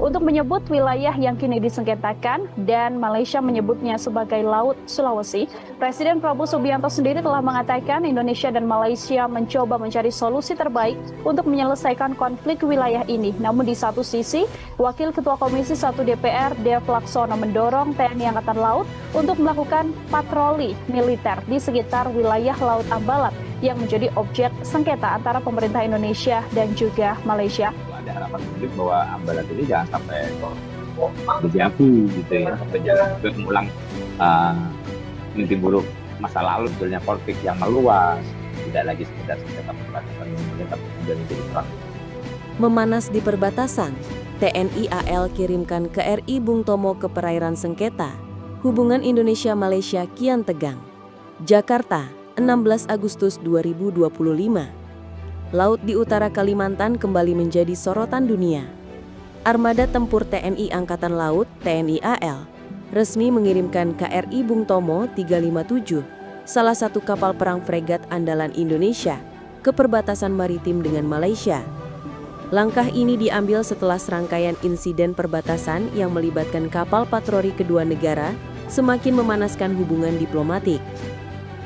untuk menyebut wilayah yang kini disengketakan dan Malaysia menyebutnya sebagai Laut Sulawesi. Presiden Prabowo Subianto sendiri telah mengatakan Indonesia dan Malaysia mencoba mencari solusi terbaik untuk menyelesaikan konflik wilayah ini. Namun di satu sisi, Wakil Ketua Komisi 1 DPR Dev Laksono mendorong TNI Angkatan Laut untuk melakukan patroli militer di sekitar wilayah Laut Ambalat yang menjadi objek sengketa antara pemerintah Indonesia dan juga Malaysia. Ada harapan publik bahwa Ambalat ini jangan sampai diakui gitu ya, sampai jangan mengulang mimpi buruk masa lalu, sebetulnya konflik yang meluas, tidak lagi sekedar sengketa perbatasan tapi kemudian menjadi perang. Memanas di perbatasan, TNI AL kirimkan ke RI Bung Tomo ke perairan sengketa. Hubungan Indonesia-Malaysia kian tegang. Jakarta, 16 Agustus 2025. Laut di utara Kalimantan kembali menjadi sorotan dunia. Armada Tempur TNI Angkatan Laut (TNI AL) resmi mengirimkan KRI Bung Tomo 357, salah satu kapal perang fregat andalan Indonesia, ke perbatasan maritim dengan Malaysia. Langkah ini diambil setelah serangkaian insiden perbatasan yang melibatkan kapal patroli kedua negara semakin memanaskan hubungan diplomatik.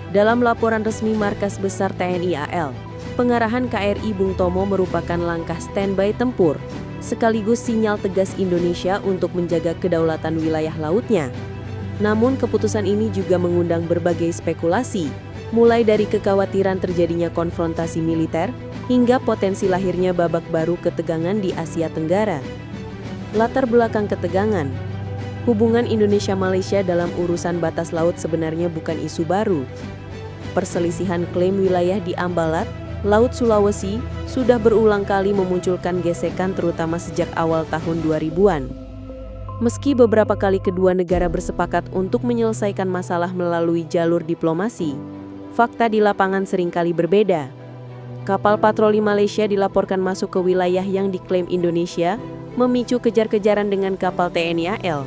Dalam laporan resmi Markas Besar TNI AL, pengarahan KRI Bung Tomo merupakan langkah standby tempur, sekaligus sinyal tegas Indonesia untuk menjaga kedaulatan wilayah lautnya. Namun keputusan ini juga mengundang berbagai spekulasi, mulai dari kekhawatiran terjadinya konfrontasi militer, hingga potensi lahirnya babak baru ketegangan di Asia Tenggara. Latar belakang ketegangan, hubungan Indonesia-Malaysia dalam urusan batas laut sebenarnya bukan isu baru. Perselisihan klaim wilayah di Ambalat, Laut Sulawesi, sudah berulang kali memunculkan gesekan terutama sejak awal tahun 2000-an. Meski beberapa kali kedua negara bersepakat untuk menyelesaikan masalah melalui jalur diplomasi, fakta di lapangan seringkali berbeda. Kapal patroli Malaysia dilaporkan masuk ke wilayah yang diklaim Indonesia, memicu kejar-kejaran dengan kapal TNI AL.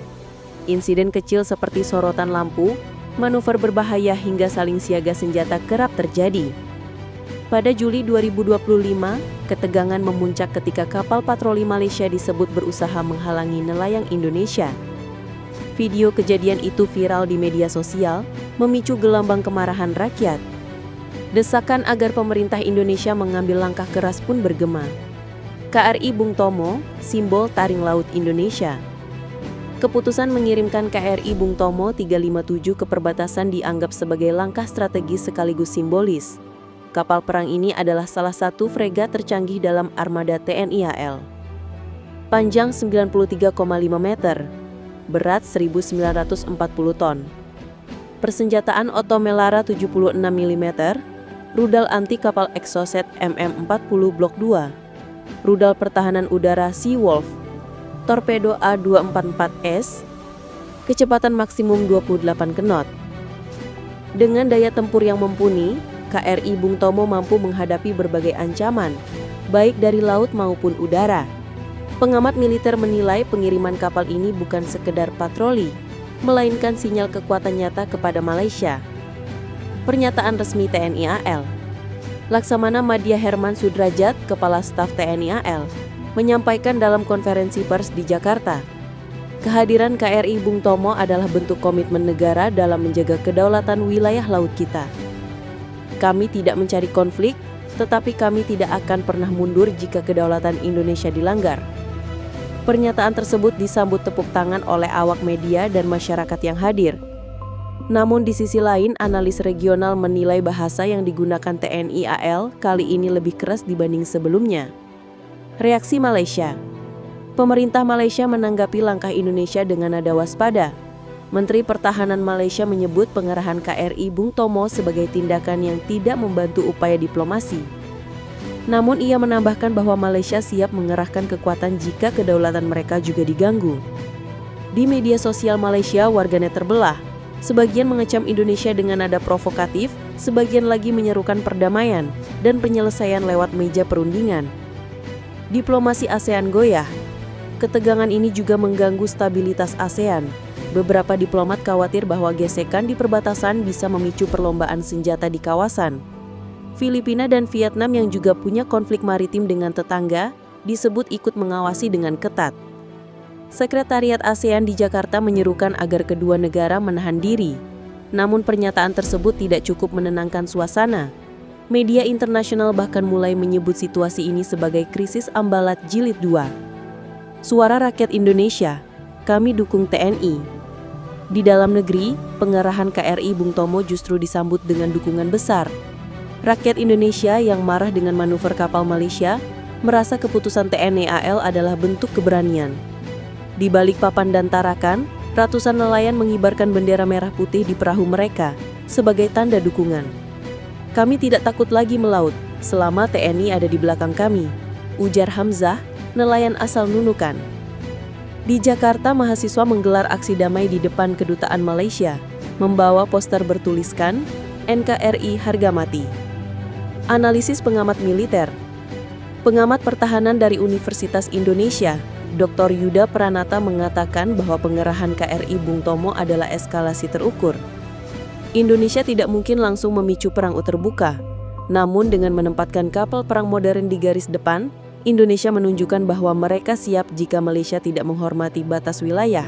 Insiden kecil seperti sorotan lampu, manuver berbahaya hingga saling siaga senjata kerap terjadi. Pada Juli 2025, ketegangan memuncak ketika kapal patroli Malaysia disebut berusaha menghalangi nelayan Indonesia. Video kejadian itu viral di media sosial, memicu gelombang kemarahan rakyat. Desakan agar pemerintah Indonesia mengambil langkah keras pun bergema. KRI Bung Tomo, simbol taring laut Indonesia. Keputusan mengirimkan KRI Bung Tomo 357 ke perbatasan dianggap sebagai langkah strategis sekaligus simbolis. Kapal perang ini adalah salah satu fregat tercanggih dalam armada TNI AL. Panjang 93,5 meter, berat 1.940 ton. Persenjataan Otomelara 76 mm, rudal anti kapal Exocet MM40 Blok 2, rudal pertahanan udara Seawolf, torpedo A244S, kecepatan maksimum 28 knot. Dengan daya tempur yang mumpuni, KRI Bung Tomo mampu menghadapi berbagai ancaman, baik dari laut maupun udara. Pengamat militer menilai pengiriman kapal ini bukan sekedar patroli, melainkan sinyal kekuatan nyata kepada Malaysia. Pernyataan resmi TNI AL. Laksamana Madya Herman Sudrajat, Kepala Staf TNI AL, menyampaikan dalam konferensi pers di Jakarta, kehadiran KRI Bung Tomo adalah bentuk komitmen negara dalam menjaga kedaulatan wilayah laut kita. Kami tidak mencari konflik, tetapi kami tidak akan pernah mundur jika kedaulatan Indonesia dilanggar. Pernyataan tersebut disambut tepuk tangan oleh awak media dan masyarakat yang hadir. Namun di sisi lain, analis regional menilai bahasa yang digunakan TNI AL kali ini lebih keras dibanding sebelumnya. Reaksi Malaysia. Pemerintah Malaysia menanggapi langkah Indonesia dengan nada waspada. Menteri Pertahanan Malaysia menyebut pengerahan KRI Bung Tomo sebagai tindakan yang tidak membantu upaya diplomasi. Namun ia menambahkan bahwa Malaysia siap mengerahkan kekuatan jika kedaulatan mereka juga diganggu. Di media sosial Malaysia, warganet terbelah. Sebagian mengecam Indonesia dengan nada provokatif, sebagian lagi menyerukan perdamaian dan penyelesaian lewat meja perundingan. Diplomasi ASEAN goyah. Ketegangan ini juga mengganggu stabilitas ASEAN. Beberapa diplomat khawatir bahwa gesekan di perbatasan bisa memicu perlombaan senjata di kawasan. Filipina dan Vietnam yang juga punya konflik maritim dengan tetangga disebut ikut mengawasi dengan ketat. Sekretariat ASEAN di Jakarta menyerukan agar kedua negara menahan diri. Namun pernyataan tersebut tidak cukup menenangkan suasana. Media internasional bahkan mulai menyebut situasi ini sebagai krisis Ambalat Jilid 2. Suara Rakyat Indonesia, kami dukung TNI. Di dalam negeri, pengerahan KRI Bung Tomo justru disambut dengan dukungan besar. Rakyat Indonesia yang marah dengan manuver kapal Malaysia merasa keputusan TNI AL adalah bentuk keberanian. Di balik papan dan tarakan, ratusan nelayan mengibarkan bendera merah putih di perahu mereka sebagai tanda dukungan. Kami tidak takut lagi melaut selama TNI ada di belakang kami, ujar Hamzah, nelayan asal Nunukan. Di Jakarta, mahasiswa menggelar aksi damai di depan kedutaan Malaysia, membawa poster bertuliskan NKRI harga mati. Analisis pengamat militer. Pengamat pertahanan dari Universitas Indonesia, Dr. Yuda Pranata mengatakan bahwa pengerahan KRI Bung Tomo adalah eskalasi terukur. Indonesia tidak mungkin langsung memicu perang terbuka, namun dengan menempatkan kapal perang modern di garis depan, Indonesia menunjukkan bahwa mereka siap jika Malaysia tidak menghormati batas wilayah.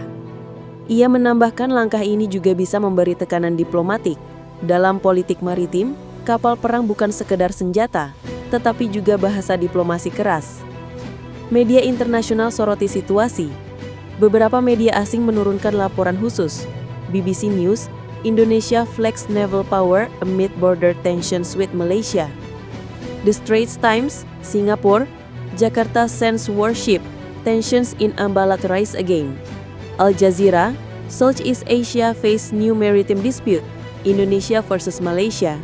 Ia menambahkan langkah ini juga bisa memberi tekanan diplomatik. Dalam politik maritim, kapal perang bukan sekedar senjata, tetapi juga bahasa diplomasi keras. Media internasional soroti situasi. Beberapa media asing menurunkan laporan khusus. BBC News, Indonesia flex naval power amid border tensions with Malaysia. The Straits Times, Singapore, Jakarta sends warship, tensions in Ambalat rise again. Al Jazeera, Southeast Asia face new maritime dispute, Indonesia versus Malaysia.